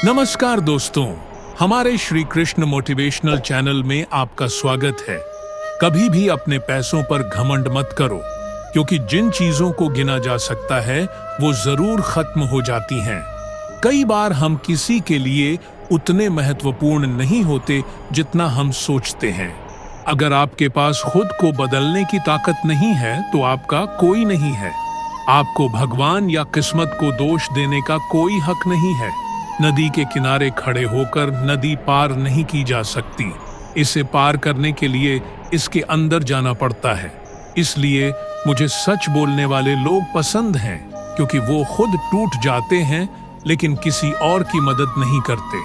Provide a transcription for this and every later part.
नमस्कार दोस्तों, हमारे श्री कृष्ण मोटिवेशनल चैनल में आपका स्वागत है। कभी भी अपने पैसों पर घमंड मत करो, क्योंकि जिन चीजों को गिना जा सकता है वो जरूर खत्म हो जाती हैं। कई बार हम किसी के लिए उतने महत्वपूर्ण नहीं होते जितना हम सोचते हैं। अगर आपके पास खुद को बदलने की ताकत नहीं है तो आपका कोई नहीं है। आपको भगवान या किस्मत को दोष देने का कोई हक नहीं है। नदी के किनारे खड़े होकर नदी पार नहीं की जा सकती। इसे पार करने के लिए इसके अंदर जाना पड़ता है। इसलिए मुझे सच बोलने वाले लोग पसंद हैं, क्योंकि वो खुद टूट जाते हैं लेकिन किसी और की मदद नहीं करते।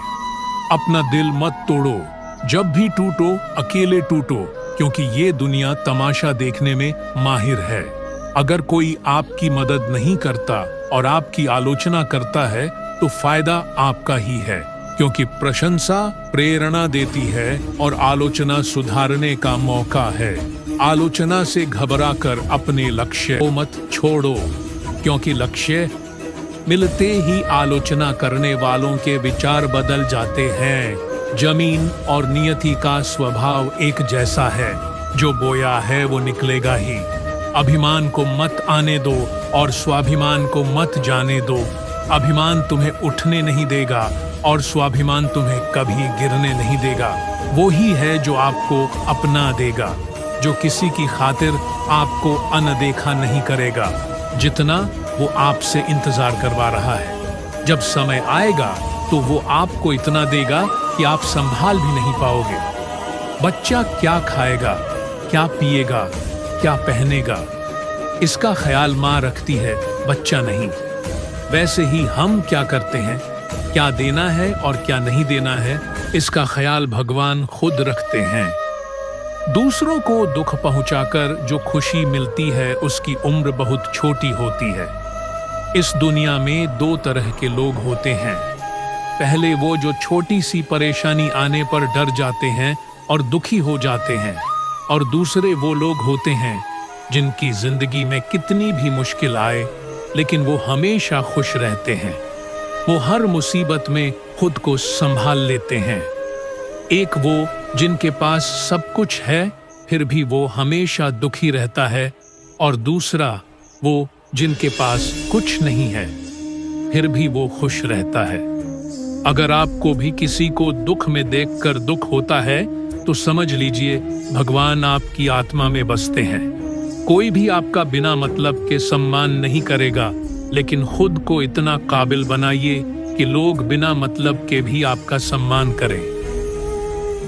अपना दिल मत तोड़ो, जब भी टूटो अकेले टूटो, क्योंकि ये दुनिया तमाशा देखने में माहिर है। अगर कोई आपकी मदद नहीं करता और आपकी आलोचना करता है तो फायदा आपका ही है, क्योंकि प्रशंसा प्रेरणा देती है और आलोचना सुधारने का मौका है। आलोचना से घबराकर अपने लक्ष्य को मत छोड़ो, क्योंकि लक्ष्य मिलते ही आलोचना करने वालों के विचार बदल जाते हैं। जमीन और नियति का स्वभाव एक जैसा है, जो बोया है वो निकलेगा ही। अभिमान को मत आने दो और स्वाभिमान को मत जाने दो। अभिमान तुम्हें उठने नहीं देगा और स्वाभिमान तुम्हें कभी गिरने नहीं देगा। वो ही है जो आपको अपना देगा, जो किसी की खातिर आपको अनदेखा नहीं करेगा, जितना वो आपसे इंतजार करवा रहा है। जब समय आएगा तो वो आपको इतना देगा कि आप संभाल भी नहीं पाओगे। बच्चा क्या खाएगा, क्या पिएगा, क्या पहनेगा, इसका ख्याल माँ रखती है, बच्चा नहीं। वैसे ही हम क्या करते हैं, क्या देना है और क्या नहीं देना है, इसका ख्याल भगवान खुद रखते हैं। दूसरों को दुख पहुंचाकर जो खुशी मिलती है उसकी उम्र बहुत छोटी होती है। इस दुनिया में दो तरह के लोग होते हैं। पहले वो जो छोटी सी परेशानी आने पर डर जाते हैं और दुखी हो जाते हैं, और दूसरे वो लोग होते हैं जिनकी जिंदगी में कितनी भी मुश्किल आए लेकिन वो हमेशा खुश रहते हैं। वो हर मुसीबत में खुद को संभाल लेते हैं। एक वो जिनके पास सब कुछ है फिर भी वो हमेशा दुखी रहता है, और दूसरा वो जिनके पास कुछ नहीं है फिर भी वो खुश रहता है। अगर आपको भी किसी को दुख में देखकर दुख होता है तो समझ लीजिए भगवान आपकी आत्मा में बसते हैं। कोई भी आपका बिना मतलब के सम्मान नहीं करेगा, लेकिन खुद को इतना काबिल बनाइए कि लोग बिना मतलब के भी आपका सम्मान करें।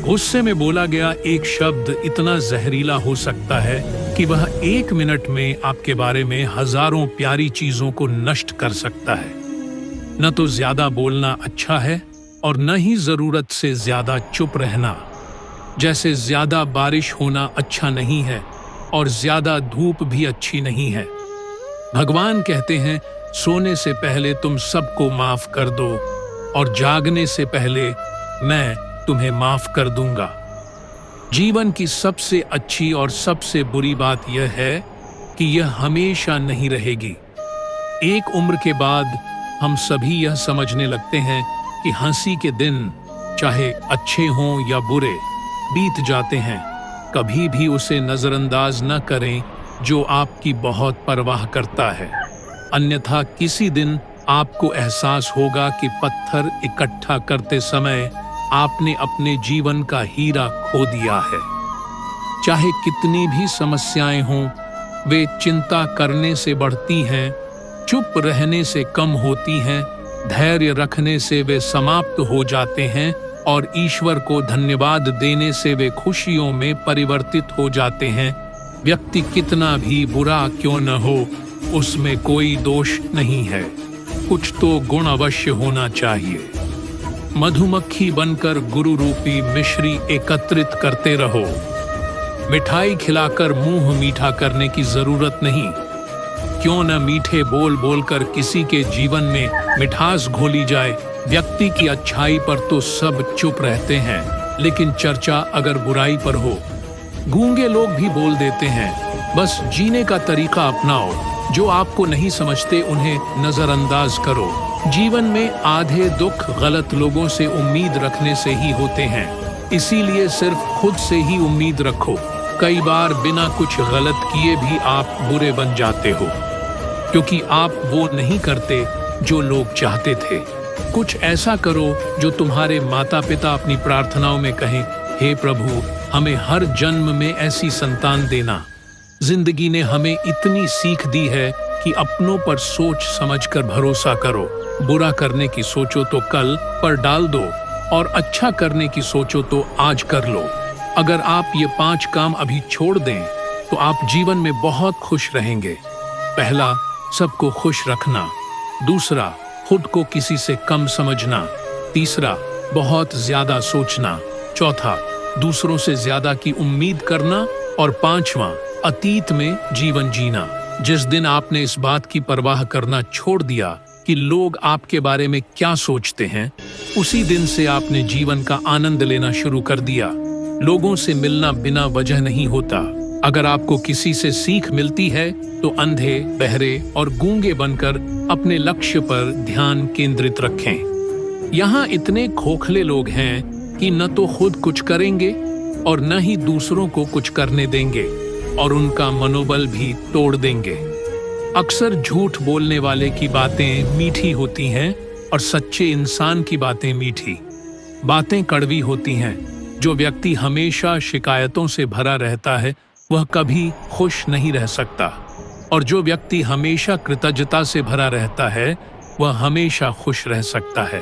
गुस्से में बोला गया एक शब्द इतना जहरीला हो सकता है कि वह 1 मिनट में आपके बारे में हजारों प्यारी चीजों को नष्ट कर सकता है। न तो ज्यादा बोलना अच्छा है और न ही जरूरत से ज्यादा चुप रहना। जैसे ज्यादा बारिश होना अच्छा नहीं है और ज्यादा धूप भी अच्छी नहीं है। भगवान कहते हैं, सोने से पहले तुम सबको माफ कर दो और जागने से पहले मैं तुम्हें माफ कर दूंगा। जीवन की सबसे अच्छी और सबसे बुरी बात यह है कि यह हमेशा नहीं रहेगी। एक उम्र के बाद हम सभी यह समझने लगते हैं कि हंसी के दिन चाहे अच्छे हों या बुरे बीत जाते हैं। कभी भी उसे नजरअंदाज न करें जो आपकी बहुत परवाह करता है, अन्यथा किसी दिन आपको एहसास होगा कि पत्थर इकट्ठा करते समय आपने अपने जीवन का हीरा खो दिया है। चाहे कितनी भी समस्याएं हों, वे चिंता करने से बढ़ती हैं, चुप रहने से कम होती हैं, धैर्य रखने से वे समाप्त हो जाते हैं, और ईश्वर को धन्यवाद देने से वे खुशियों में परिवर्तित हो जाते हैं। व्यक्ति कितना भी बुरा क्यों न हो, उसमें कोई दोष नहीं है, कुछ तो गुण अवश्य होना चाहिए। मधुमक्खी बनकर गुरु रूपी मिश्री एकत्रित करते रहो। मिठाई खिलाकर मुंह मीठा करने की जरूरत नहीं। क्यों न मीठे बोल बोलकर किसी के जीवन में मिठास घोली जाए। व्यक्ति की अच्छाई पर तो सब चुप रहते हैं, लेकिन चर्चा अगर बुराई पर हो, गूंगे लोग भी बोल देते हैं। बस जीने का तरीका अपनाओ, जो आपको नहीं समझते उन्हें नजरअंदाज करो। जीवन में आधे दुख गलत लोगों से उम्मीद रखने से ही होते हैं, इसीलिए सिर्फ खुद से ही उम्मीद रखो। कई बार बिना कुछ गलत किए भी आप बुरे बन जाते हो, क्योंकि आप वो नहीं करते जो लोग चाहते थे। कुछ ऐसा करो जो तुम्हारे माता पिता अपनी प्रार्थनाओं में कहें, हे प्रभु, हमें हर जन्म में ऐसी संतान देना। जिंदगी ने हमें इतनी सीख दी है कि अपनों पर सोच समझकर भरोसा करो। बुरा करने की सोचो तो कल पर डाल दो, और अच्छा करने की सोचो तो आज कर लो। अगर आप ये 5 काम अभी छोड़ दें तो आप जीवन में बहुत खुश रहेंगे। पहला, सबको खुश रखना। दूसरा, खुद को किसी से कम समझना। तीसरा, बहुत ज्यादा सोचना। चौथा, दूसरों से ज्यादा की उम्मीद करना। और पांचवा, अतीत में जीवन जीना। जिस दिन आपने इस बात की परवाह करना छोड़ दिया कि लोग आपके बारे में क्या सोचते हैं, उसी दिन से आपने जीवन का आनंद लेना शुरू कर दिया। लोगों से मिलना बिना वजह नहीं होता। अगर आपको किसी से सीख मिलती है तो अंधे, बहरे और गूंगे बनकर अपने लक्ष्य पर ध्यान केंद्रित रखें। यहाँ इतने खोखले लोग हैं कि न तो खुद कुछ करेंगे और न ही दूसरों को कुछ करने देंगे, और उनका मनोबल भी तोड़ देंगे। अक्सर झूठ बोलने वाले की बातें मीठी होती हैं और सच्चे इंसान की बातें मीठी। बातें कड़वी होती हैं। जो व्यक्ति हमेशा शिकायतों से भरा रहता है वह कभी खुश नहीं रह सकता, और जो व्यक्ति हमेशा कृतज्ञता से भरा रहता है वह हमेशा खुश रह सकता है।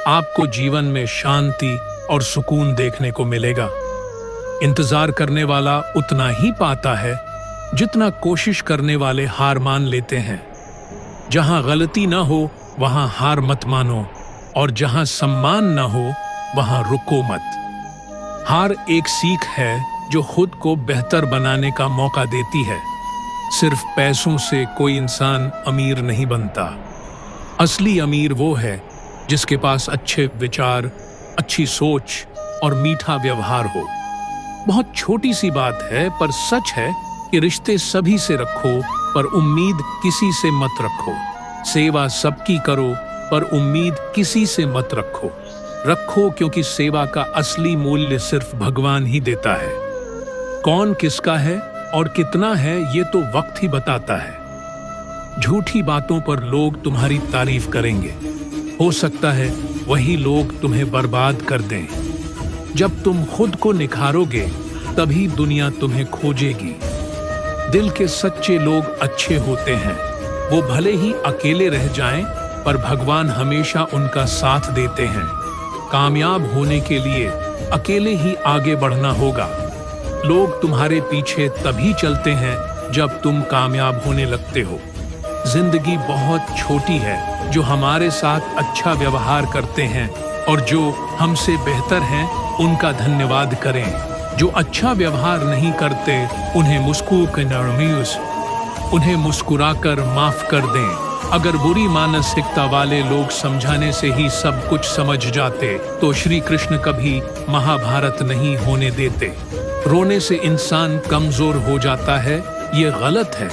आपको जीवन में शांति और सुकून देखने को मिलेगा। इंतजार करने वाला उतना ही पाता है जितना कोशिश करने वाले हार मान लेते हैं। जहां गलती न हो वहां हार मत मानो, और जहां सम्मान न हो वहां रुको मत। हार एक सीख है जो खुद को बेहतर बनाने का मौका देती है। सिर्फ पैसों से कोई इंसान अमीर नहीं बनता। असली अमीर वो है जिसके पास अच्छे विचार, अच्छी सोच और मीठा व्यवहार हो। बहुत छोटी सी बात है पर सच है कि रिश्ते सभी से रखो पर उम्मीद किसी से मत रखो। सेवा सबकी करो पर उम्मीद किसी से मत रखो क्योंकि सेवा का असली मूल्य सिर्फ भगवान ही देता है। कौन किसका है और कितना है ये तो वक्त ही बताता है। झूठी बातों पर लोग तुम्हारी तारीफ करेंगे, हो सकता है वही लोग तुम्हें बर्बाद कर दें। जब तुम खुद को निखारोगे तभी दुनिया तुम्हें खोजेगी। दिल के सच्चे लोग अच्छे होते हैं। वो भले ही अकेले रह जाएं पर भगवान हमेशा उनका साथ देते हैं। कामयाब होने के लिए अकेले ही आगे बढ़ना होगा। लोग तुम्हारे पीछे तभी चलते हैं जब तुम कामयाब होने लगते हो। जिंदगी बहुत छोटी है। जो हमारे साथ अच्छा व्यवहार करते हैं और जो हमसे बेहतर हैं उनका धन्यवाद करें। जो अच्छा व्यवहार नहीं करते उन्हें मुस्कुराकर माफ कर दें। अगर बुरी मानसिकता वाले लोग समझाने से ही सब कुछ समझ जाते तो श्री कृष्ण कभी महाभारत नहीं होने देते। रोने से इंसान कमजोर हो जाता है, ये गलत है,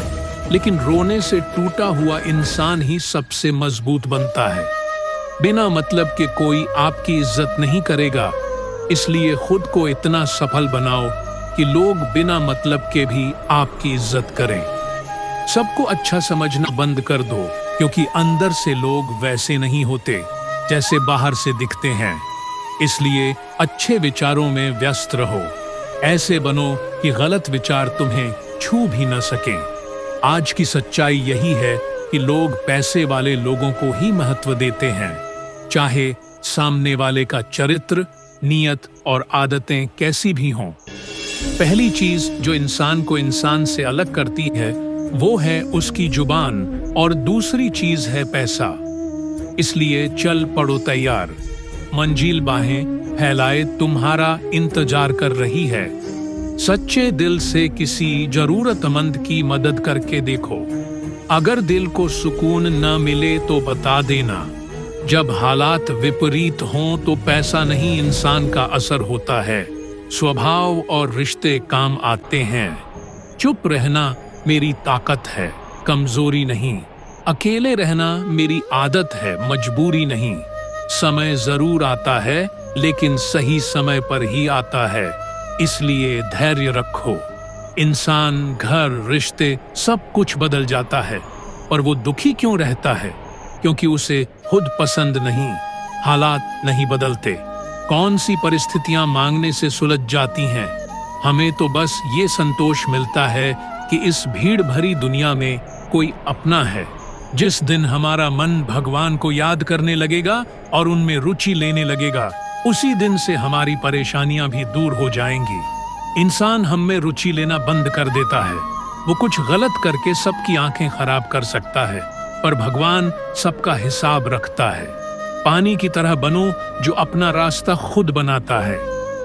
लेकिन रोने से टूटा हुआ इंसान ही सबसे मजबूत बनता है। बिना मतलब के कोई आपकी इज्जत नहीं करेगा, इसलिए खुद को इतना सफल बनाओ कि लोग बिना मतलब के भी आपकी इज्जत करें। सबको अच्छा समझना बंद कर दो, क्योंकि अंदर से लोग वैसे नहीं होते जैसे बाहर से दिखते हैं। इसलिए अच्छे विचारों में व्यस्त रहो। ऐसे बनो कि गलत विचार तुम्हें छू भी न सकें। आज की सच्चाई यही है कि लोग पैसे वाले लोगों को ही महत्व देते हैं, चाहे सामने वाले का चरित्र, नीयत और आदतें कैसी भी हों। पहली चीज जो इंसान को इंसान से अलग करती है वो है उसकी जुबान, और दूसरी चीज है पैसा। इसलिए चल पड़ो तैयार। मंजिल बाहें फैलाए तुम्हारा इंतजार कर रही है। सच्चे दिल से किसी जरूरतमंद की मदद करके देखो। अगर दिल को सुकून न मिले तो बता देना। जब हालात विपरीत हों तो पैसा नहीं इंसान का असर होता है, स्वभाव और रिश्ते काम आते हैं। चुप रहना मेरी ताकत है, कमजोरी नहीं। अकेले रहना मेरी आदत है, मजबूरी नहीं। समय जरूर आता है, लेकिन सही समय पर ही आता है, इसलिए धैर्य रखो। इंसान, घर, रिश्ते सब कुछ बदल जाता है, पर वो दुखी क्यों रहता है? क्योंकि उसे खुद पसंद नहीं, हालात नहीं बदलते। कौन सी परिस्थितियां मांगने से सुलझ जाती हैं? हमें तो बस ये संतोष मिलता है कि इस भीड़ भरी दुनिया में कोई अपना है। जिस दिन हमारा मन भगवान को याद करने लगेगा और उनमें रुचि लेने लगेगा, उसी दिन से हमारी परेशानियां भी दूर हो जाएंगी। इंसान हम में रुचि लेना बंद कर देता है। वो कुछ गलत करके सबकी आंखें खराब कर सकता है, पर भगवान सबका हिसाब रखता है। पानी की तरह बनो जो अपना रास्ता खुद बनाता है।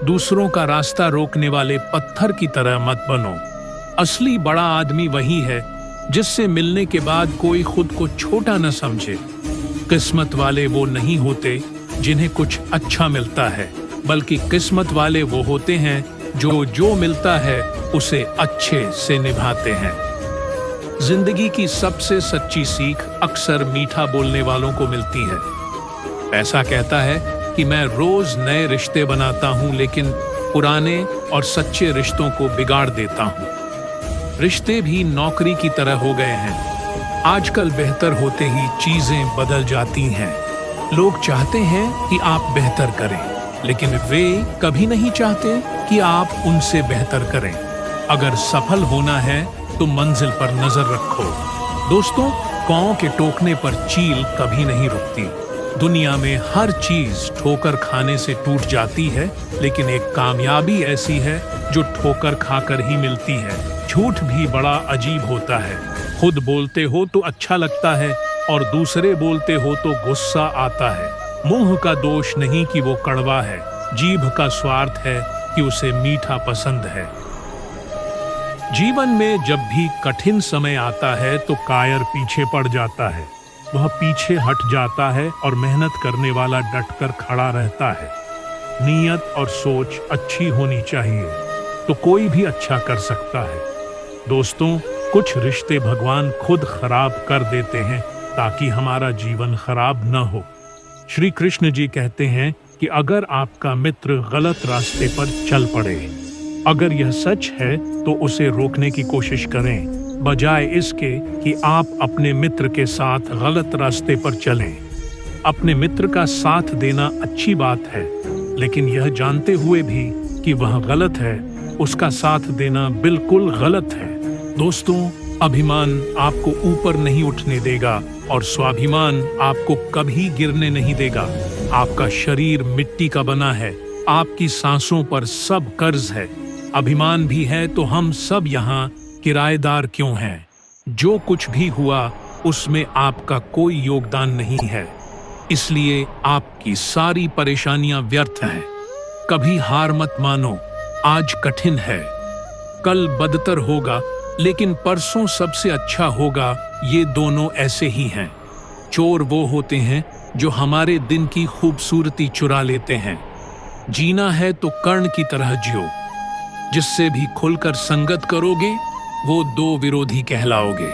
दूसरों का रास्ता रोकने वाले पत्थर की तरह मत बनो। असली बड़ा आदमी वही है जिससे मिलने के बाद कोई खुद को छोटा न समझे। किस्मत वाले वो नहीं होते जिन्हें कुछ अच्छा मिलता है, बल्कि किस्मत वाले वो होते हैं जो मिलता है उसे अच्छे से निभाते हैं। जिंदगी की सबसे सच्ची सीख अक्सर मीठा बोलने वालों को मिलती है। ऐसा कहता है कि मैं रोज नए रिश्ते बनाता हूं, लेकिन पुराने और सच्चे रिश्तों को बिगाड़ देता हूं। रिश्ते भी नौकरी की तरह हो गए हैं। आजकल बेहतर होते ही चीजें बदल जाती हैं। लोग चाहते हैं कि आप बेहतर करें, लेकिन वे कभी नहीं चाहते कि आप उनसे बेहतर करें। अगर सफल होना है तो मंजिल पर नजर रखो। दोस्तों, कौओं के टोकने पर चील कभी नहीं रुकती। दुनिया में हर चीज ठोकर खाने से टूट जाती है, लेकिन एक कामयाबी ऐसी है जो ठोकर खाकर ही मिलती है। झूठ भी बड़ा अजीब होता है। खुद बोलते हो तो अच्छा लगता है और दूसरे बोलते हो तो गुस्सा आता है। मुंह का दोष नहीं कि वो कड़वा है, जीभ का स्वार्थ है कि उसे मीठा पसंद है। जीवन में जब भी कठिन समय आता है तो कायर पीछे पड़ जाता है। वह पीछे हट जाता है और मेहनत करने वाला डटकर खड़ा रहता है। नीयत और सोच अच्छी होनी चाहिए तो कोई भी अच्छा कर सकता है। दोस्तों, कुछ रिश्ते भगवान खुद खराब कर देते हैं ताकि हमारा जीवन खराब न हो। श्री कृष्ण जी कहते हैं कि अगर आपका मित्र गलत रास्ते पर चल पड़े, अगर यह सच है तो उसे रोकने की कोशिश करें, बजाय इसके कि आप अपने मित्र के साथ गलत रास्ते पर चलें। अपने मित्र का साथ देना अच्छी बात है, लेकिन यह जानते हुए भी कि वह गलत है, उसका साथ देना बिल्कुल गलत है। दोस्तों, अभिमान आपको ऊपर नहीं उठने देगा और स्वाभिमान आपको कभी गिरने नहीं देगा। आपका शरीर मिट्टी का बना है, आपकी सांसों पर सब कर्ज है। अभिमान भी है तो हम सब यहाँ किराएदार क्यों हैं? जो कुछ भी हुआ उसमें आपका कोई योगदान नहीं है, इसलिए आपकी सारी परेशानियां व्यर्थ हैं। कभी हार मत मानो। आज कठिन है, कल बदतर होगा, लेकिन परसों सबसे अच्छा होगा। ये दोनों ऐसे ही हैं। चोर वो होते हैं जो हमारे दिन की खूबसूरती चुरा लेते हैं। जीना है तो कर्ण की तरह जियो। जिससे भी खुलकर संगत करोगे वो दो विरोधी कहलाओगे।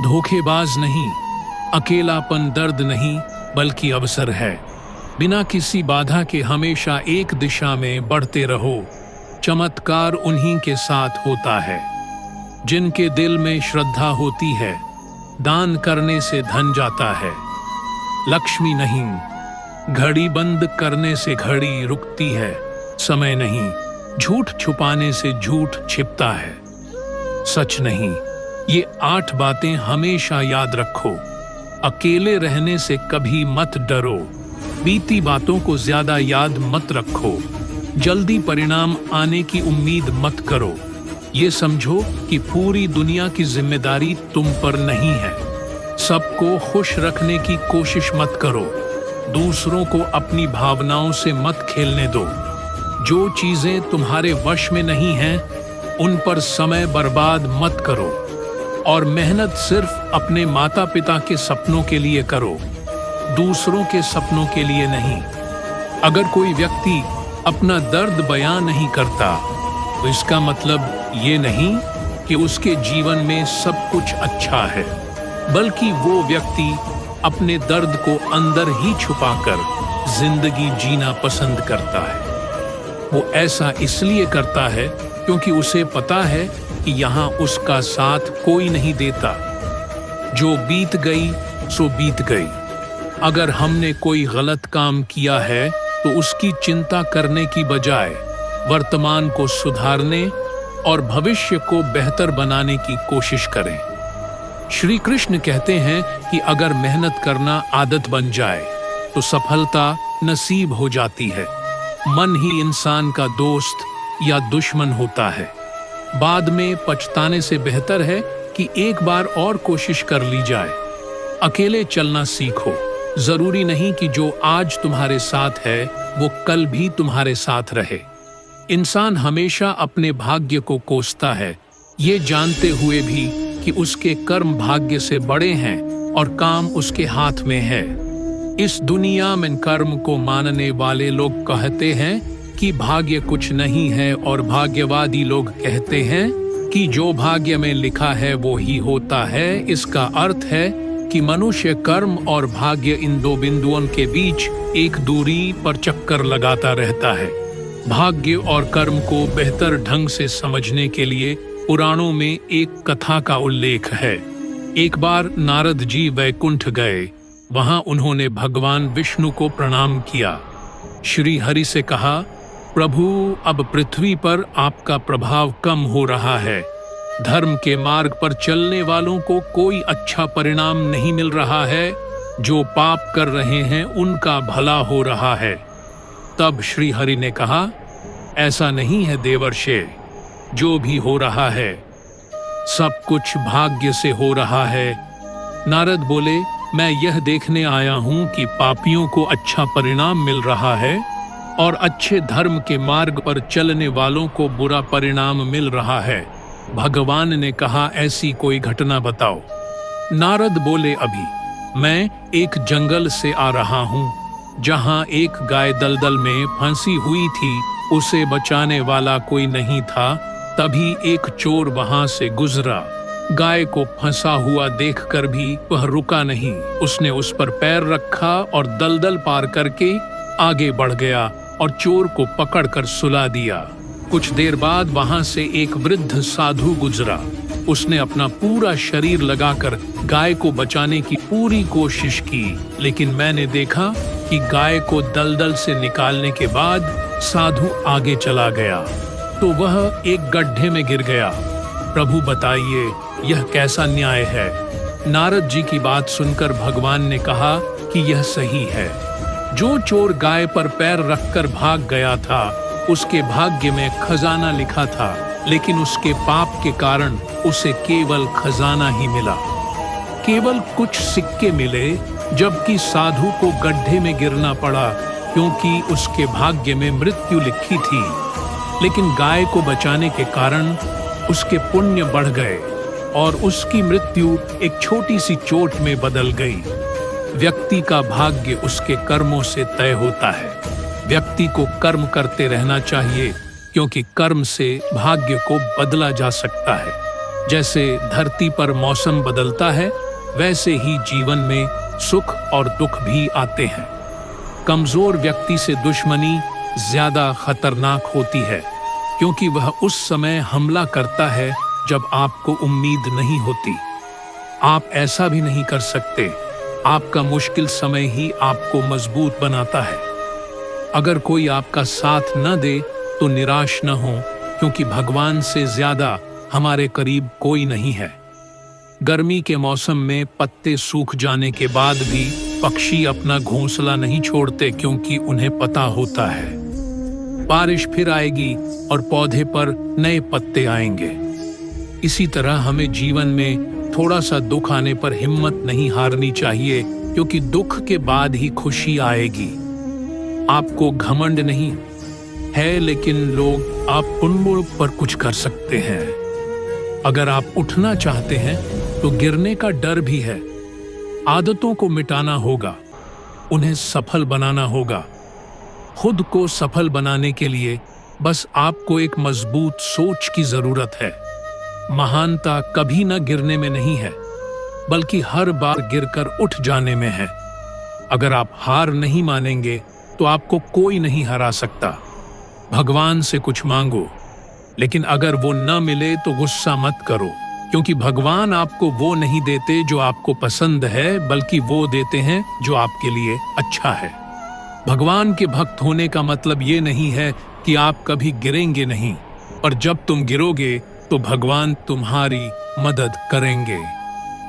धोखेबाज नहीं, अकेलापन दर्द नहीं बल्कि अवसर है। बिना किसी बाधा के हमेशा एक दिशा में बढ़ते रहो। चमत्कार उन्हीं के साथ होता है जिनके दिल में श्रद्धा होती है। दान करने से धन जाता है, लक्ष्मी नहीं। घड़ी बंद करने से घड़ी रुकती है, समय नहीं। झूठ छुपाने से झूठ छिपता है, सच नहीं। ये 8 बातें हमेशा याद रखो। अकेले रहने से कभी मत डरो। बीती बातों को ज्यादा याद मत रखो। जल्दी परिणाम आने की उम्मीद मत करो। ये समझो कि पूरी दुनिया की जिम्मेदारी तुम पर नहीं है। सबको खुश रखने की कोशिश मत करो। दूसरों को अपनी भावनाओं से मत खेलने दो। जो चीजें तुम्हारे वश में नहीं हैं, उन पर समय बर्बाद मत करो। और मेहनत सिर्फ अपने माता पिता के सपनों के लिए करो, दूसरों के सपनों के लिए नहीं। अगर कोई व्यक्ति अपना दर्द बयां नहीं करता तो इसका मतलब ये नहीं कि उसके जीवन में सब कुछ अच्छा है, बल्कि वो व्यक्ति अपने दर्द को अंदर ही छुपाकर जिंदगी जीना पसंद करता है। वो ऐसा इसलिए करता है क्योंकि उसे पता है कि यहाँ उसका साथ कोई नहीं देता। जो बीत गई सो बीत गई। अगर हमने कोई गलत काम किया है तो उसकी चिंता करने की बजाय वर्तमान को सुधारने और भविष्य को बेहतर बनाने की कोशिश करें। श्री कृष्ण कहते हैं कि अगर मेहनत करना आदत बन जाए तो सफलता नसीब हो जाती है। मन ही इंसान का दोस्त या दुश्मन होता है। बाद में पछताने से बेहतर है कि एक बार और कोशिश कर ली जाए। अकेले चलना सीखो। जरूरी नहीं कि जो आज तुम्हारे साथ है वो कल भी तुम्हारे साथ रहे। इंसान हमेशा अपने भाग्य को कोसता है, ये जानते हुए भी कि उसके कर्म भाग्य से बड़े हैं और काम उसके हाथ में है। इस दुनिया में कर्म को मानने वाले लोग कहते हैं कि भाग्य कुछ नहीं है और भाग्यवादी लोग कहते हैं कि जो भाग्य में लिखा है वो ही होता है। इसका अर्थ है कि मनुष्य कर्म और भाग्य इन दो बिंदुओं के बीच एक दूरी पर चक्कर लगाता रहता है। भाग्य और कर्म को बेहतर ढंग से समझने के लिए पुराणों में एक कथा का उल्लेख है। एक बार नारद जी वैकुंठ गए। वहां उन्होंने भगवान विष्णु को प्रणाम किया। श्री हरि से कहा, प्रभु, अब पृथ्वी पर आपका प्रभाव कम हो रहा है। धर्म के मार्ग पर चलने वालों को कोई अच्छा परिणाम नहीं मिल रहा है। जो पाप कर रहे हैं उनका भला हो रहा है। तब श्री हरि ने कहा, ऐसा नहीं है देवर्षि, जो भी हो रहा है सब कुछ भाग्य से हो रहा है। नारद बोले, मैं यह देखने आया हूं कि पापियों को अच्छा परिणाम मिल रहा है और अच्छे धर्म के मार्ग पर चलने वालों को बुरा परिणाम मिल रहा है। भगवान ने कहा, ऐसी कोई घटना बताओ। नारद बोले, अभी मैं एक जंगल से आ रहा हूँ जहाँ एक गाय दलदल में फंसी हुई थी। उसे बचाने वाला कोई नहीं था। तभी एक चोर वहां से गुजरा। गाय को फंसा हुआ देखकर भी वह रुका नहीं। उसने उस पर पैर रखा और दलदल पार करके आगे बढ़ गया और चोर को पकड़कर सुला दिया। कुछ देर बाद वहां से एक वृद्ध साधु गुजरा। उसने अपना पूरा शरीर लगाकर गाय को बचाने की पूरी कोशिश की, लेकिन मैंने देखा कि गाय को दलदल से निकालने के बाद साधु आगे चला गया तो वह एक गड्ढे में गिर गया। प्रभु बताइए, यह कैसा न्याय है? नारद जी की बात सुनकर भगवान ने कहा कि यह सही है। जो चोर गाय पर पैर रखकर भाग गया था उसके भाग्य में खजाना लिखा था, लेकिन उसके पाप के कारण उसे केवल खजाना ही मिला। केवल कुछ सिक्के मिले, जबकि साधु को गड्ढे में गिरना पड़ा क्योंकि उसके भाग्य में मृत्यु लिखी थी। लेकिन गाय को बचाने के कारण उसके पुण्य बढ़ गए और उसकी मृत्यु एक छोटी सी चोट में बदल गई। व्यक्ति का भाग्य उसके कर्मों से तय होता है। व्यक्ति को कर्म करते रहना चाहिए क्योंकि कर्म से भाग्य को बदला जा सकता है। जैसे धरती पर मौसम बदलता है, वैसे ही जीवन में सुख और दुख भी आते हैं। कमजोर व्यक्ति से दुश्मनी ज्यादा खतरनाक होती है क्योंकि वह उस समय हमला करता है जब आपको उम्मीद नहीं होती। आप ऐसा भी नहीं कर सकते। आपका मुश्किल समय ही आपको मजबूत बनाता है। अगर कोई आपका साथ न दे तो निराश न हो, क्योंकि भगवान से ज्यादा हमारे करीब कोई नहीं है। गर्मी के मौसम में पत्ते सूख जाने के बाद भी पक्षी अपना घोंसला नहीं छोड़ते, क्योंकि उन्हें पता होता है बारिश फिर आएगी और पौधे पर नए पत्ते आएंगे। इसी तरह हमें जीवन में थोड़ा सा दुख आने पर हिम्मत नहीं हारनी चाहिए, क्योंकि दुख के बाद ही खुशी आएगी। आपको घमंड नहीं है, लेकिन लोग आप उन पर कुछ कर सकते हैं। अगर आप उठना चाहते हैं तो गिरने का डर भी है। आदतों को मिटाना होगा, उन्हें सफल बनाना होगा। खुद को सफल बनाने के लिए बस आपको एक मजबूत सोच की जरूरत है। महानता कभी न गिरने में नहीं है, बल्कि हर बार गिरकर उठ जाने में है। अगर आप हार नहीं मानेंगे तो आपको कोई नहीं हरा सकता। भगवान से कुछ मांगो, लेकिन अगर वो न मिले तो गुस्सा मत करो, क्योंकि भगवान आपको वो नहीं देते जो आपको पसंद है, बल्कि वो देते हैं जो आपके लिए अच्छा है। भगवान के भक्त होने का मतलब ये नहीं है कि आप कभी गिरेंगे नहीं, और जब तुम गिरोगे तो भगवान तुम्हारी मदद करेंगे।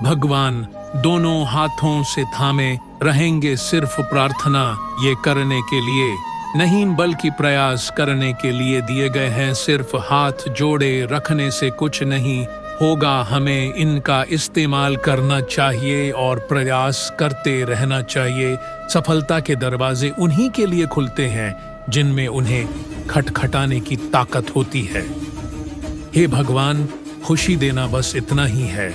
भगवान दोनों हाथों से थामे रहेंगे, सिर्फ प्रार्थना ये करने के लिए नहीं, बल्कि प्रयास करने के लिए दिए गए हैं। सिर्फ हाथ जोड़े रखने से कुछ नहीं होगा, हमें इनका इस्तेमाल करना चाहिए और प्रयास करते रहना चाहिए। सफलता के दरवाजे उन्हीं के लिए खुलते हैं जिनमें उन्हें खटखटाने की ताकत होती है। हे भगवान, खुशी देना बस इतना ही है,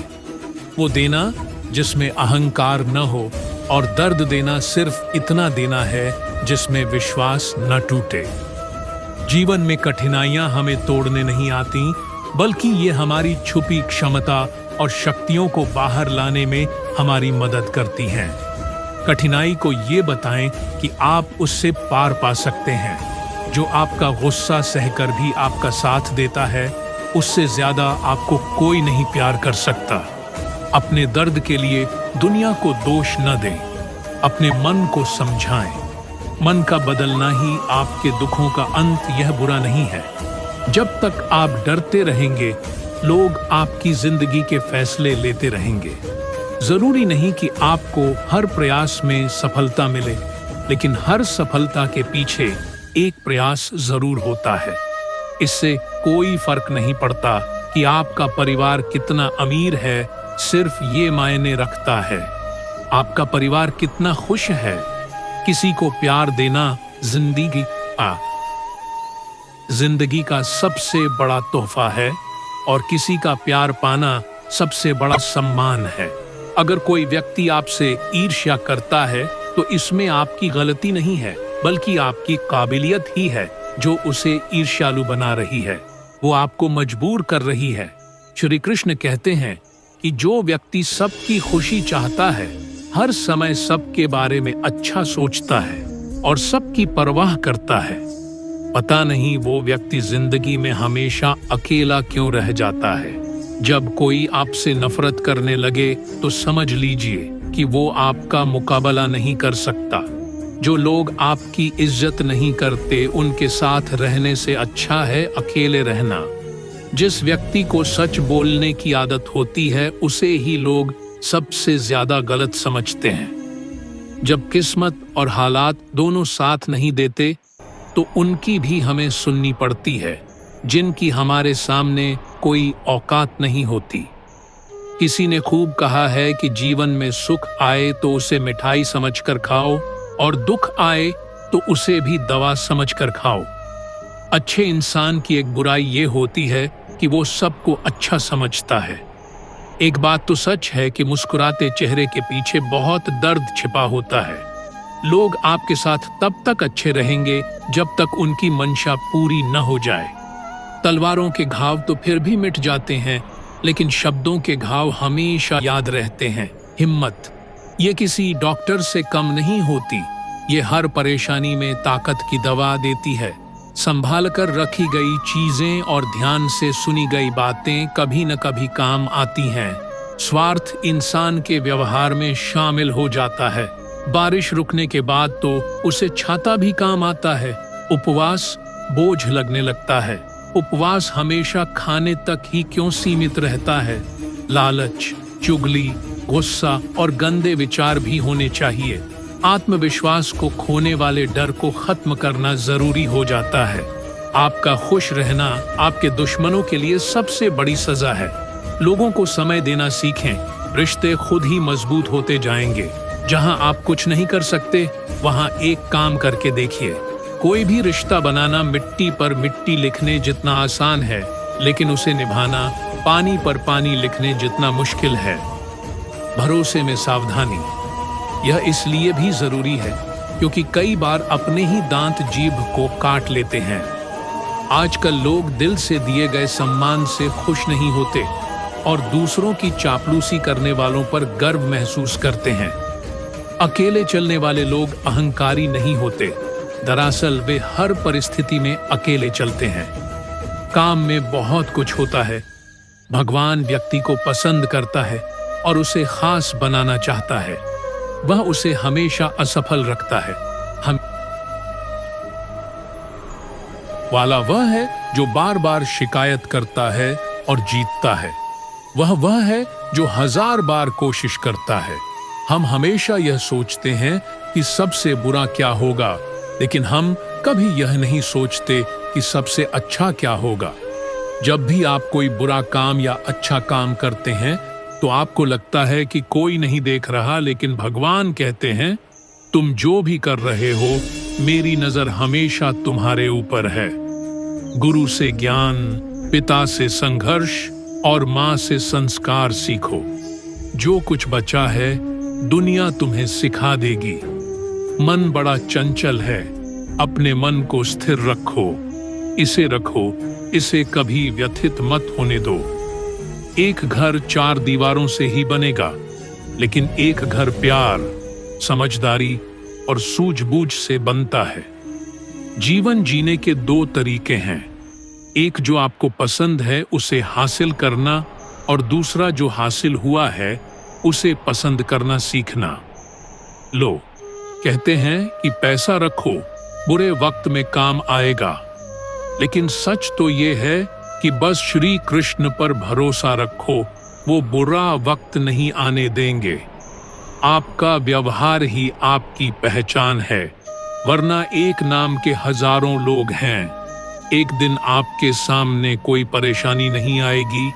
वो देना जिसमें अहंकार न हो, और दर्द देना सिर्फ इतना देना है जिसमें विश्वास न टूटे। जीवन में कठिनाइयां हमें तोड़ने नहीं आती, बल्कि ये हमारी छुपी क्षमता और शक्तियों को बाहर लाने में हमारी मदद करती हैं। कठिनाई को ये बताएं कि आप उससे पार पा सकते हैं। जो आपका गुस्सा सहकर भी आपका साथ देता है, उससे ज्यादा आपको कोई नहीं प्यार कर सकता। अपने दर्द के लिए दुनिया को दोष न दें, अपने मन को समझाएं। मन का बदलना ही आपके दुखों का अंत, यह बुरा नहीं है। जब तक आप डरते रहेंगे, लोग आपकी जिंदगी के फैसले लेते रहेंगे। जरूरी नहीं कि आपको हर प्रयास में सफलता मिले, लेकिन हर सफलता के पीछे एक प्रयास जरूर होता है। इससे कोई फर्क नहीं पड़ता कि आपका परिवार कितना अमीर है, सिर्फ ये मायने रखता है आपका परिवार कितना खुश है। किसी को प्यार देना जिंदगी का सबसे बड़ा तोहफा है, और किसी का प्यार पाना सबसे बड़ा सम्मान है। अगर कोई व्यक्ति आपसे ईर्ष्या करता है तो इसमें आपकी गलती नहीं है, बल्कि आपकी काबिलियत ही है जो उसे ईर्ष्यालु बना रही है। वो आपको मजबूर कर रही है। श्री कृष्ण कहते हैं कि जो व्यक्ति सबकी खुशी चाहता है, हर समय सबके बारे में अच्छा सोचता है और सबकी परवाह करता है, पता नहीं वो व्यक्ति जिंदगी में हमेशा अकेला क्यों रह जाता है। जब कोई आपसे नफरत करने लगे तो समझ लीजिए कि वो आपका मुकाबला नहीं कर सकता। जो लोग आपकी इज्जत नहीं करते, उनके साथ रहने से अच्छा है अकेले रहना। जिस व्यक्ति को सच बोलने की आदत होती है, उसे ही लोग सबसे ज्यादा गलत समझते हैं। जब किस्मत और हालात दोनों साथ नहीं देते, तो उनकी भी हमें सुननी पड़ती है, जिनकी हमारे सामने कोई औकात नहीं होती। किसी ने खूब कहा है कि जीवन में सुख आए तो उसे मिठाई समझकर खाओ, और दुख आए तो उसे भी दवा समझकर खाओ। अच्छे इंसान की एक बुराई ये होती है कि वो सबको अच्छा समझता है। एक बात तो सच है कि मुस्कुराते चेहरे के पीछे बहुत दर्द छिपा होता है। लोग आपके साथ तब तक अच्छे रहेंगे जब तक उनकी मंशा पूरी न हो जाए। तलवारों के घाव तो फिर भी मिट जाते हैं, लेकिन शब्दों के घाव हमेशा याद रहते हैं। हिम्मत ये किसी डॉक्टर से कम नहीं होती, ये हर परेशानी में ताकत की दवा देती है। संभाल कर रखी गई चीजें और ध्यान से सुनी गई बातें कभी न कभी काम आती हैं। स्वार्थ इंसान के व्यवहार में शामिल हो जाता है। बारिश रुकने के बाद तो उसे छाता भी काम आता है। उपवास बोझ लगने लगता है। उपवास हमेशा खाने तक ही क्यों सीमित रहता है? लालच, चुगली, गुस्सा और गंदे विचार भी होने चाहिए। आत्मविश्वास को खोने वाले डर को खत्म करना जरूरी हो जाता है। आपका खुश रहना आपके दुश्मनों के लिए सबसे बड़ी सजा है। लोगों को समय देना सीखें, रिश्ते खुद ही मजबूत होते जाएंगे। जहां आप कुछ नहीं कर सकते, वहां एक काम करके देखिए। कोई भी रिश्ता बनाना मिट्टी पर मिट्टी लिखने जितना आसान है, लेकिन उसे निभाना पानी पर पानी लिखने जितना मुश्किल है। भरोसे में सावधानी यह इसलिए भी जरूरी है क्योंकि कई बार अपने ही दांत जीभ को काट लेते हैं। आजकल लोग दिल से दिए गए सम्मान से खुश नहीं होते और दूसरों की चापलूसी करने वालों पर गर्व महसूस करते हैं। अकेले चलने वाले लोग अहंकारी नहीं होते, दरअसल वे हर परिस्थिति में अकेले चलते हैं। काम में बहुत कुछ होता है। भगवान व्यक्ति को पसंद करता है और उसे खास बनाना चाहता है। वह उसे हमेशा असफल रखता है। हम वाला वह है जो बार बार शिकायत करता है और जीतता है। वह है जो 1000 बार कोशिश करता है। हम हमेशा यह सोचते हैं कि सबसे बुरा क्या होगा, लेकिन हम कभी यह नहीं सोचते कि सबसे अच्छा क्या होगा। जब भी आप कोई बुरा काम या अच्छा काम करते हैं तो आपको लगता है कि कोई नहीं देख रहा, लेकिन भगवान कहते हैं, तुम जो भी कर रहे हो मेरी नजर हमेशा तुम्हारे ऊपर है। गुरु से ज्ञान, पिता से संघर्ष और मां से संस्कार सीखो। जो कुछ बचा है दुनिया तुम्हें सिखा देगी। मन बड़ा चंचल है, अपने मन को स्थिर रखो। इसे रखो, इसे कभी व्यथित मत होने दो। एक घर 4 दीवारों से ही बनेगा, लेकिन एक घर प्यार, समझदारी और सूझबूझ से बनता है। जीवन जीने के 2 तरीके हैं। एक जो आपको पसंद है उसे हासिल करना, और दूसरा जो हासिल हुआ है उसे पसंद करना सीखना। लो, कहते हैं कि पैसा रखो, बुरे वक्त में काम आएगा, लेकिन सच तो ये है कि बस श्री कृष्ण पर भरोसा रखो, वो बुरा वक्त नहीं आने देंगे। आपका व्यवहार ही आपकी पहचान है, वरना एक नाम के हजारों लोग हैं। एक दिन आपके सामने कोई परेशानी नहीं आएगी।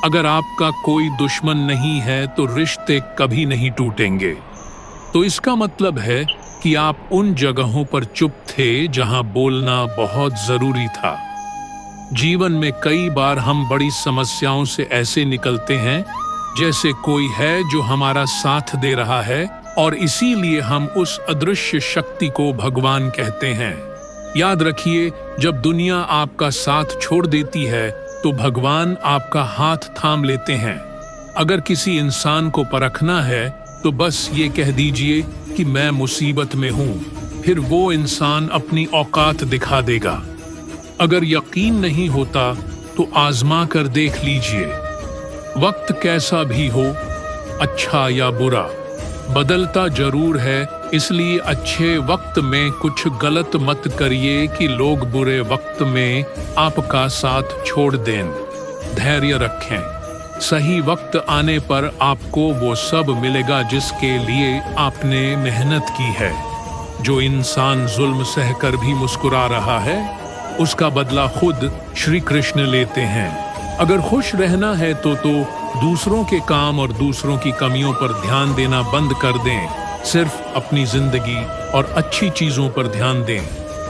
अगर आपका कोई दुश्मन नहीं है तो रिश्ते कभी नहीं टूटेंगे। तो इसका मतलब है कि आप उन जगहों पर चुप थे जहां बोलना बहुत जरूरी था। जीवन में कई बार हम बड़ी समस्याओं से ऐसे निकलते हैं जैसे कोई है जो हमारा साथ दे रहा है, और इसीलिए हम उस अदृश्य शक्ति को भगवान कहते हैं। याद रखिए, जब दुनिया आपका साथ छोड़ देती है तो भगवान आपका हाथ थाम लेते हैं। अगर किसी इंसान को परखना है तो बस ये कह दीजिए कि मैं मुसीबत में हूँ, फिर वो इंसान अपनी औकात दिखा देगा। अगर यकीन नहीं होता तो आजमा कर देख लीजिए। वक्त कैसा भी हो, अच्छा या बुरा, बदलता जरूर है, इसलिए अच्छे वक्त में कुछ गलत मत करिए कि लोग बुरे वक्त में आपका साथ छोड़ दें। धैर्य रखें, सही वक्त आने पर आपको वो सब मिलेगा जिसके लिए आपने मेहनत की है। जो इंसान जुल्म सहकर भी मुस्कुरा रहा है, उसका बदला खुद श्री कृष्ण लेते हैं। अगर खुश रहना है तो दूसरों के काम और दूसरों की कमियों पर ध्यान देना बंद कर दें। सिर्फ अपनी जिंदगी और अच्छी चीजों पर ध्यान दें।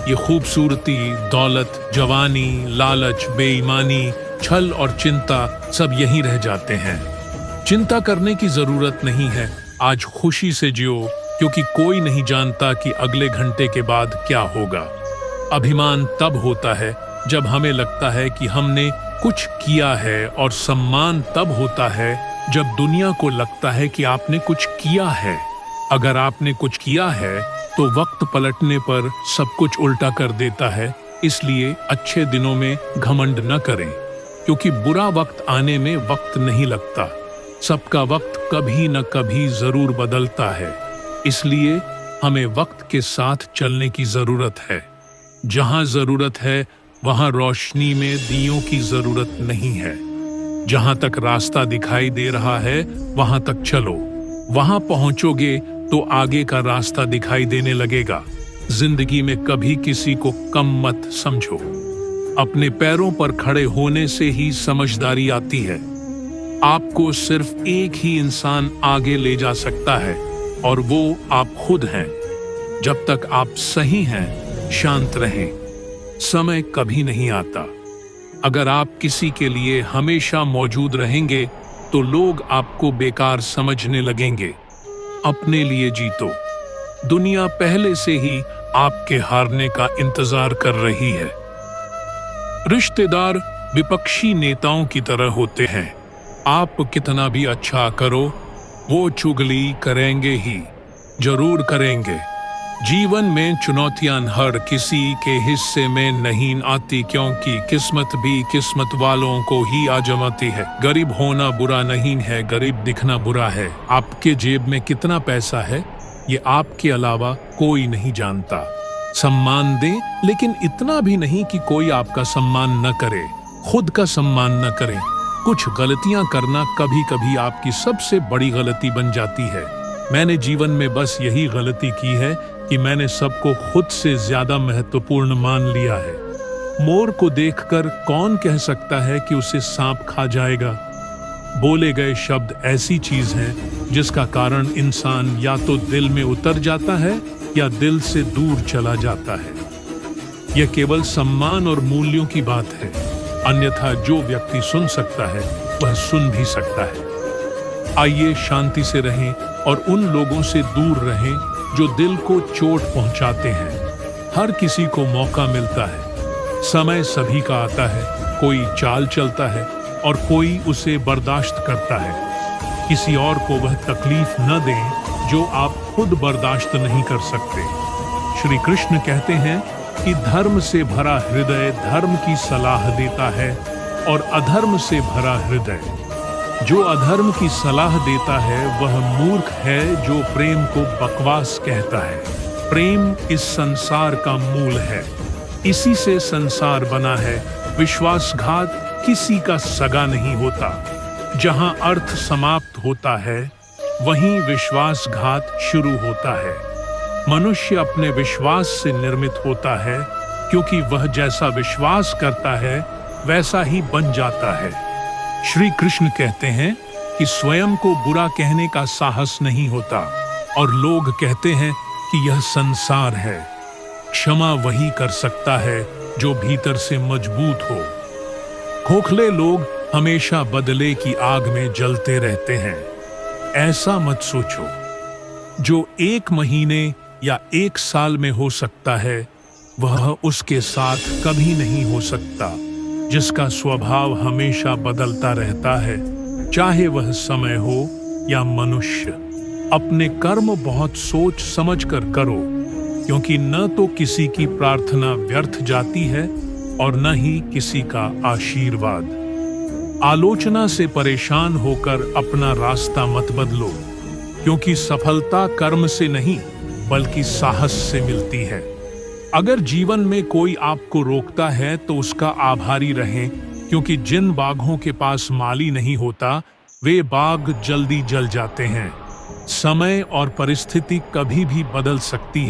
ये खूबसूरती, दौलत, जवानी, लालच, बेईमानी, छल और चिंता सब यहीं रह जाते हैं। चिंता करने की जरूरत नहीं है। आज खुशी से जियो, क्योंकि कोई नहीं जानता कि अगले घंटे के बाद क्या होगा। अभिमान तब होता है जब हमें लगता है कि हमने कुछ किया है, और सम्मान तब होता है जब दुनिया को लगता है कि आपने कुछ किया है। अगर आपने कुछ किया है तो वक्त पलटने पर सब कुछ उल्टा कर देता है। इसलिए अच्छे दिनों में घमंड न करें, क्योंकि बुरा वक्त आने में वक्त नहीं लगता। सबका वक्त कभी न कभी जरूर बदलता है। इसलिए हमें वक्त के साथ चलने की जरूरत है। जहां जरूरत है वहां रोशनी में दियों की जरूरत नहीं है। जहां तक रास्ता दिखाई दे रहा है वहां तक चलो। वहां पहुंचोगे तो आगे का रास्ता दिखाई देने लगेगा। जिंदगी में कभी किसी को कम मत समझो। अपने पैरों पर खड़े होने से ही समझदारी आती है। आपको सिर्फ एक ही इंसान आगे ले जा सकता है, और वो आप खुद हैं। जब तक आप सही हैं, शांत रहें। समय कभी नहीं आता। अगर आप किसी के लिए हमेशा मौजूद रहेंगे तो लोग आपको बेकार समझने लगेंगे। अपने लिए जीतो। दुनिया पहले से ही आपके हारने का इंतजार कर रही है। रिश्तेदार विपक्षी नेताओं की तरह होते हैं। आप कितना भी अच्छा करो, वो चुगली करेंगे ही, जरूर करेंगे। जीवन में चुनौतियां हर किसी के हिस्से में नहीं आती, क्योंकि किस्मत भी किस्मत वालों को ही आजमाती है। गरीब होना बुरा नहीं है, गरीब दिखना बुरा है। आपके जेब में कितना पैसा है, ये आपके अलावा कोई नहीं जानता। सम्मान दें, लेकिन इतना भी नहीं कि कोई आपका सम्मान न करे, खुद का सम्मान न करें। कुछ गलतियां करना कभी कभी आपकी सबसे बड़ी गलती बन जाती है। मैंने जीवन में बस यही गलती की है कि मैंने सबको खुद से ज्यादा महत्वपूर्ण मान लिया है। मोर को देखकर कौन कह सकता है कि उसे सांप खा जाएगा। बोले गए शब्द ऐसी चीज है जिसका कारण इंसान या तो दिल में उतर जाता है या दिल से दूर चला जाता है। यह केवल सम्मान और मूल्यों की बात है, अन्यथा जो व्यक्ति सुन सकता है वह सुन भी सकता है। आइए शांति से रहें और उन लोगों से दूर रहें जो दिल को चोट पहुंचाते हैं। हर किसी को मौका मिलता है, समय सभी का आता है। कोई चाल चलता है और कोई उसे बर्दाश्त करता है। किसी और को वह तकलीफ न दें जो आप खुद बर्दाश्त नहीं कर सकते। श्री कृष्ण कहते हैं कि धर्म से भरा हृदय धर्म की सलाह देता है और अधर्म से भरा हृदय जो अधर्म की सलाह देता है वह मूर्ख है जो प्रेम को बकवास कहता है। प्रेम इस संसार का मूल है, इसी से संसार बना है। विश्वासघात किसी का सगा नहीं होता। जहां अर्थ समाप्त होता है वहीं विश्वासघात शुरू होता है। मनुष्य अपने विश्वास से निर्मित होता है, क्योंकि वह जैसा विश्वास करता है वैसा ही बन जाता है। श्री कृष्ण कहते हैं कि स्वयं को बुरा कहने का साहस नहीं होता और लोग कहते हैं कि यह संसार है। क्षमा वही कर सकता है जो भीतर से मजबूत हो। खोखले लोग हमेशा बदले की आग में जलते रहते हैं। ऐसा मत सोचो। जो 1 महीने या 1 साल में हो सकता है वह उसके साथ कभी नहीं हो सकता। जिसका स्वभाव हमेशा बदलता रहता है, चाहे वह समय हो या मनुष्य। अपने कर्म बहुत सोच समझ कर करो, क्योंकि न तो किसी की प्रार्थना व्यर्थ जाती है और न ही किसी का आशीर्वाद। आलोचना से परेशान होकर अपना रास्ता मत बदलो, क्योंकि सफलता कर्म से नहीं बल्कि साहस से मिलती है। अगर जीवन में कोई आपको रोकता है तो उसका आभारी रहें, क्योंकि जिन बाघों के पास माली नहीं होता वे बाघ जल्दी जल जाते हैं। समय और परिस्थिति कभी भी बदल सकती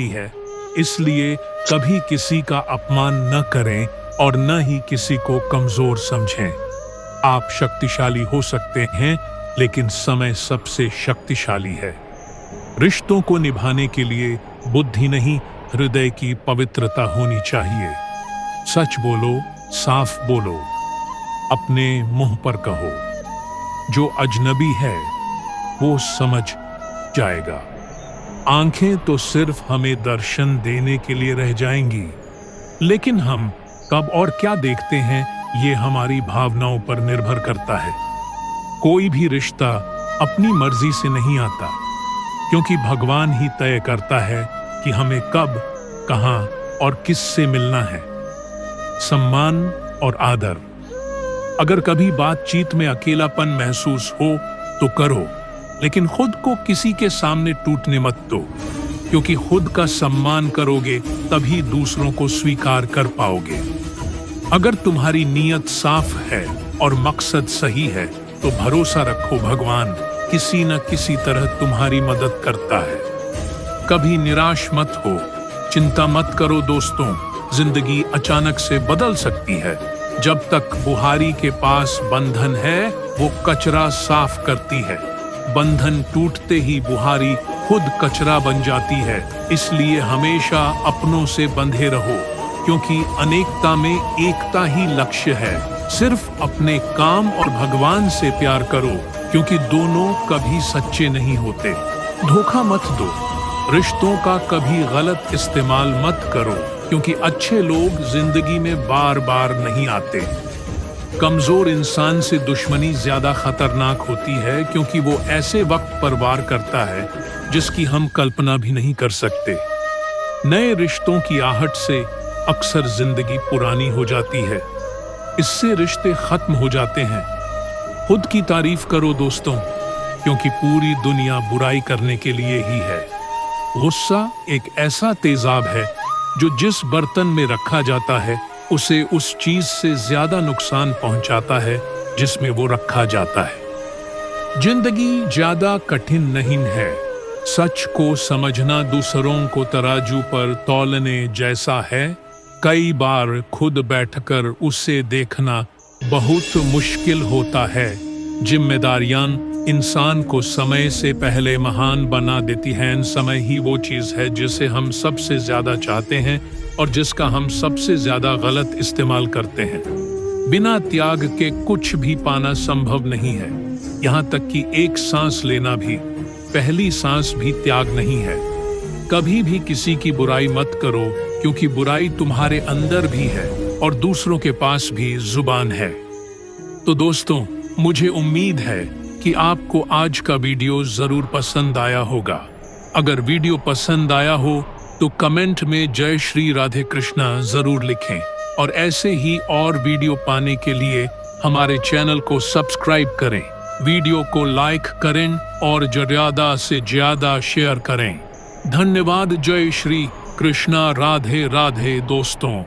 है, इसलिए कभी किसी का अपमान न करें और न ही किसी को कमजोर समझें। आप शक्तिशाली हो सकते हैं, लेकिन समय सबसे शक्तिशाली है। रिश्तों को निभाने के लिए बुद्धि नहीं, हृदय की पवित्रता होनी चाहिए। सच बोलो, साफ बोलो, अपने मुंह पर कहो। जो अजनबी है वो समझ जाएगा। आंखें तो सिर्फ हमें दर्शन देने के लिए रह जाएंगी, लेकिन हम कब और क्या देखते हैं ये हमारी भावनाओं पर निर्भर करता है। कोई भी रिश्ता अपनी मर्जी से नहीं आता, क्योंकि भगवान ही तय करता है कि हमें कब, कहां और किससे मिलना है। सम्मान और आदर। अगर कभी बातचीत में अकेलापन महसूस हो तो करो, लेकिन खुद को किसी के सामने टूटने मत दो, क्योंकि खुद का सम्मान करोगे तभी दूसरों को स्वीकार कर पाओगे। अगर तुम्हारी नीयत साफ है और मकसद सही है तो भरोसा रखो, भगवान किसी न किसी तरह तुम्हारी मदद करता है। कभी निराश मत हो, चिंता मत करो दोस्तों, जिंदगी अचानक से बदल सकती है। जब तक बुहारी के पास बंधन है वो कचरा साफ करती है। बंधन टूटते ही बुहारी खुद कचरा बन जाती है। इसलिए हमेशा अपनों से बंधे रहो, क्योंकि अनेकता में एकता ही लक्ष्य है। सिर्फ अपने काम और भगवान से प्यार करो, क्योंकि दोनों कभी सच्चे नहीं होते। धोखा मत दो, रिश्तों का कभी गलत इस्तेमाल मत करो, क्योंकि अच्छे लोग जिंदगी में बार बार नहीं आते। कमजोर इंसान से दुश्मनी ज्यादा खतरनाक होती है, क्योंकि वो ऐसे वक्त पर वार करता है जिसकी हम कल्पना भी नहीं कर सकते। नए रिश्तों की आहट से अक्सर जिंदगी पुरानी हो जाती है। इससे रिश्ते खत्म हो जाते हैं। खुद की तारीफ करो दोस्तों, क्योंकि पूरी दुनिया बुराई करने के लिए ही है। गुस्सा एक ऐसा तेजाब है जो जिस बर्तन में रखा जाता है उसे उस चीज से ज्यादा नुकसान पहुंचाता है जिसमें वो रखा जाता है। जिंदगी ज्यादा कठिन नहीं है। सच को समझना दूसरों को तराजू पर तौलने जैसा है। कई बार खुद बैठकर उसे देखना बहुत मुश्किल होता है। जिम्मेदारियां इंसान को समय से पहले महान बना देती हैं। समय ही वो चीज है जिसे हम सबसे ज्यादा चाहते हैं और जिसका हम सबसे ज्यादा गलत इस्तेमाल करते हैं। बिना त्याग के कुछ भी पाना संभव नहीं है। यहाँ तक कि एक सांस लेना भी, पहली सांस भी त्याग नहीं है। कभी भी किसी की बुराई मत करो, क्योंकि बुराई तुम्हारे अंदर भी है और दूसरों के पास भी जुबान है। तो दोस्तों, मुझे उम्मीद है कि आपको आज का वीडियो जरूर पसंद आया होगा। अगर वीडियो पसंद आया हो तो कमेंट में जय श्री राधे कृष्णा जरूर लिखें और ऐसे ही और वीडियो पाने के लिए हमारे चैनल को सब्सक्राइब करें। वीडियो को लाइक करें और ज्यादा से ज्यादा शेयर करें। धन्यवाद। जय श्री कृष्णा। राधे राधे दोस्तों।